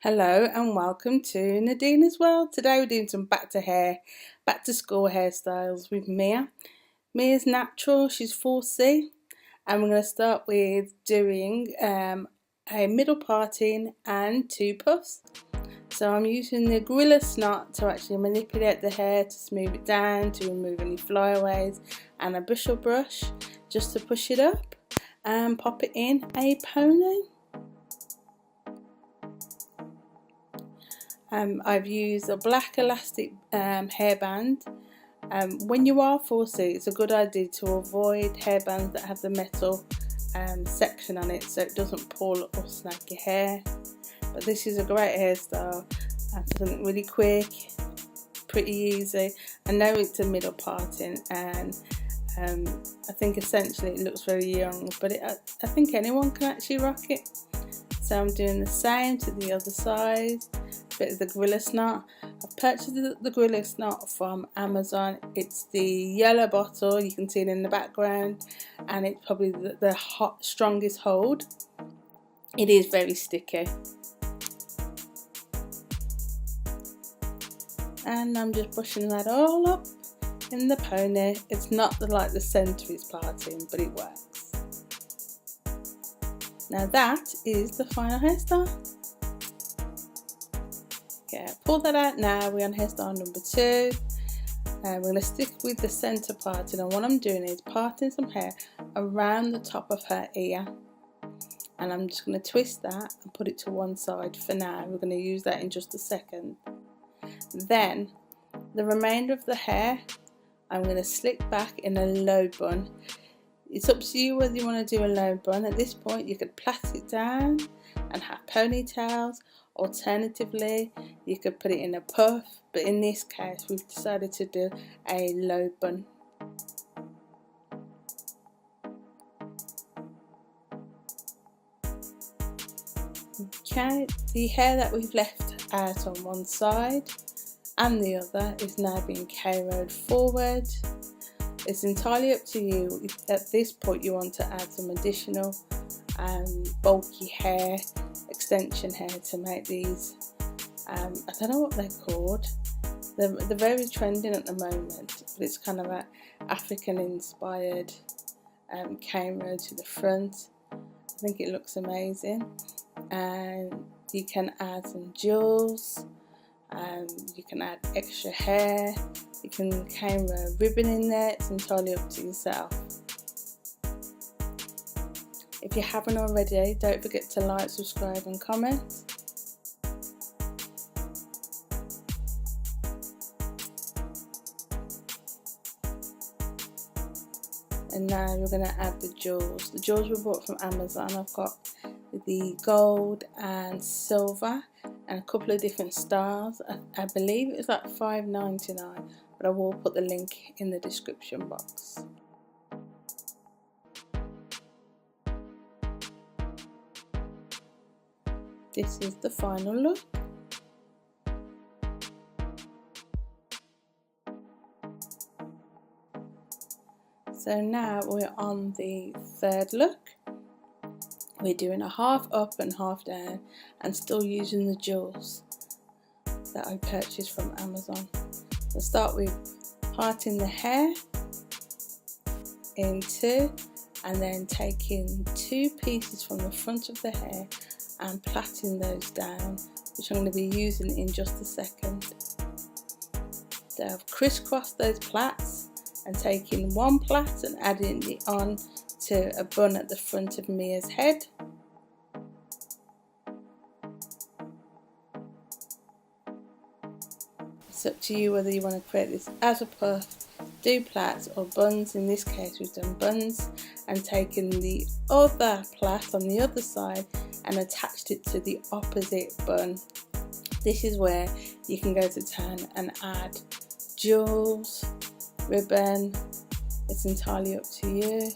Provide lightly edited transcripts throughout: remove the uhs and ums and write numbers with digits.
Hello and welcome to Nadina's World. Today we're doing some back to school hairstyles with Mia. Mia's natural, she's 4C, and we're going to start with doing a middle parting and 2 puffs. So I'm using the Gorilla Snot to actually manipulate the hair, to smooth it down, to remove any flyaways, and a bristle brush just to push it up and pop it in a pony. I've used a black elastic hairband. When you are 4C, it's a good idea to avoid hairbands that have the metal section on it so it doesn't pull or snag your hair. But this is a great hairstyle, something really quick, pretty easy. I know it's a middle parting, and I think essentially it looks very young, but I think anyone can actually rock it. So I'm doing the same to the other side. Bit of the Gorilla Snot. I've purchased the Gorilla Snot from Amazon. It's the yellow bottle, you can see it in the background, and it's probably the strongest hold. It is very sticky. And I'm just brushing that all up in the pony. It's not like the centre is parting, but it works. Now that is the final hairstyle. Okay, pull that out now. We're on hairstyle number 2. We're going to stick with the centre parting, and what I'm doing is parting some hair around the top of her ear, and I'm just going to twist that and put it to one side for now. We're going to use that in just a second. Then the remainder of the hair I'm going to slick back in a low bun. It's up to you whether you want to do a low bun. At this point you could plait it down and have ponytails. Alternatively, you could put it in a puff, but in this case we've decided to do a low bun. Okay, the hair that we've left out on one side and the other is now being K-rolled forward. It's entirely up to you if at this point you want to add some additional bulky hair, extension hair to make these. I don't know what they're called. They're very trending at the moment, but it's kind of an African inspired K-roll to the front. I think it looks amazing, and you can add some jewels. You can add extra hair, you can K-roll ribbon in there. It's entirely up to yourself. If you haven't already, don't forget to like, subscribe and comment. And now we're going to add the jewels. The jewels were bought from Amazon. I've got the gold and silver and a couple of different styles. I believe it was like $5.99, but I will put the link in the description box. This is the final look. So now we're on the third look. We're doing a half up and half down, and still using the jewels that I purchased from Amazon. So start with parting the hair in 2, and then taking 2 pieces from the front of the hair and plaiting those down, which I'm going to be using in just a second. So I've crisscrossed those plaits and taking 1 plait and adding it on to a bun at the front of Mia's head. It's up to you whether you want to create this as a puff, do plaits or buns. In this case we've done buns, and taken the other plait on the other side and attached it to the opposite bun. This is where you can go to town and add jewels, ribbon. It's entirely up to you.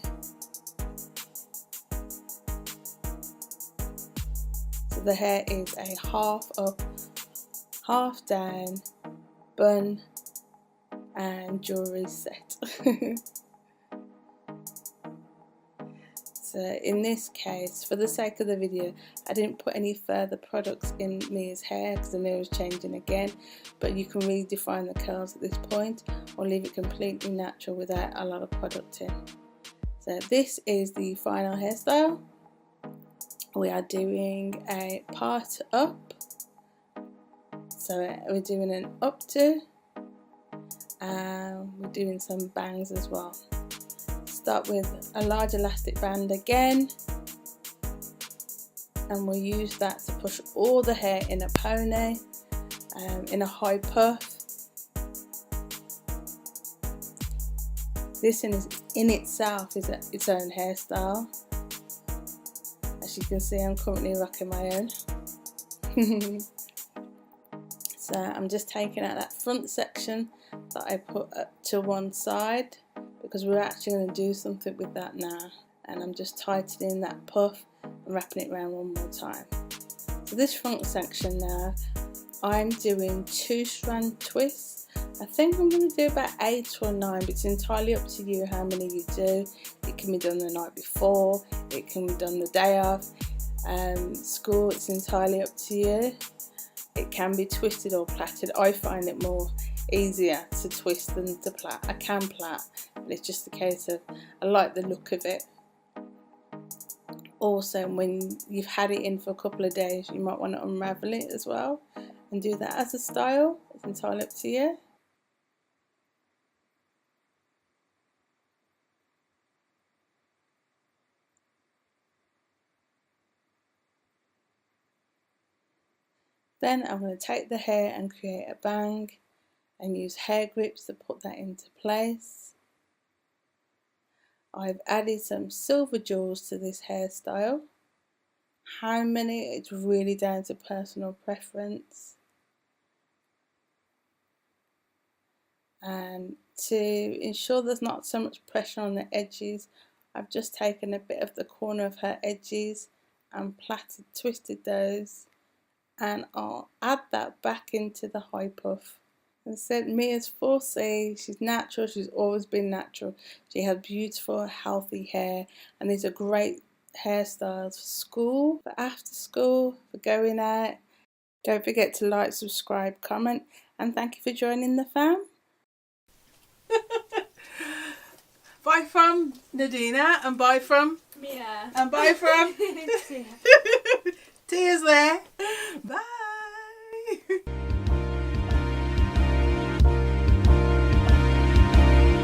So the hair is a half up, half down bun and jewellery set. So in this case, for the sake of the video, I didn't put any further products in Mia's hair because I knew it was changing again, but you can really define the curls at this point or leave it completely natural without a lot of product in. So this is the final hairstyle. We are doing a part up, so we're doing an updo, and we're doing some bangs as well. Start with a large elastic band again, and we'll use that to push all the hair in a pony, in a high puff. This in itself is its own hairstyle. As you can see, I'm currently rocking my own. So I'm just taking out that front section that I put up to one side, because we're actually going to do something with that now, and I'm just tightening that puff and wrapping it around one more time. So this front section now, I'm doing 2-strand twists. I think I'm going to do about 8 or 9, but it's entirely up to you how many you do. It can be done the night before, it can be done the day of school, it's entirely up to you. It can be twisted or plaited. I find it more easier to twist than to plait. I can plait, but it's just a case of I like the look of it. Also, when you've had it in for a couple of days, you might want to unravel it as well and do that as a style. It's entirely up to you. Then I'm going to take the hair and create a bang and use hair grips to put that into place. I've added some silver jewels to this hairstyle. How many? It's really down to personal preference. And to ensure there's not so much pressure on the edges, I've just taken a bit of the corner of her edges and twisted those, and I'll add that back into the high puff. As I said, Mia's 4C, she's natural, she's always been natural. She has beautiful, healthy hair, and these are great hairstyles for school, for after school, for going out. Don't forget to like, subscribe, comment, and thank you for joining the fam. Bye from Nadina, and bye from Mia. And bye from Tia's there. Bye.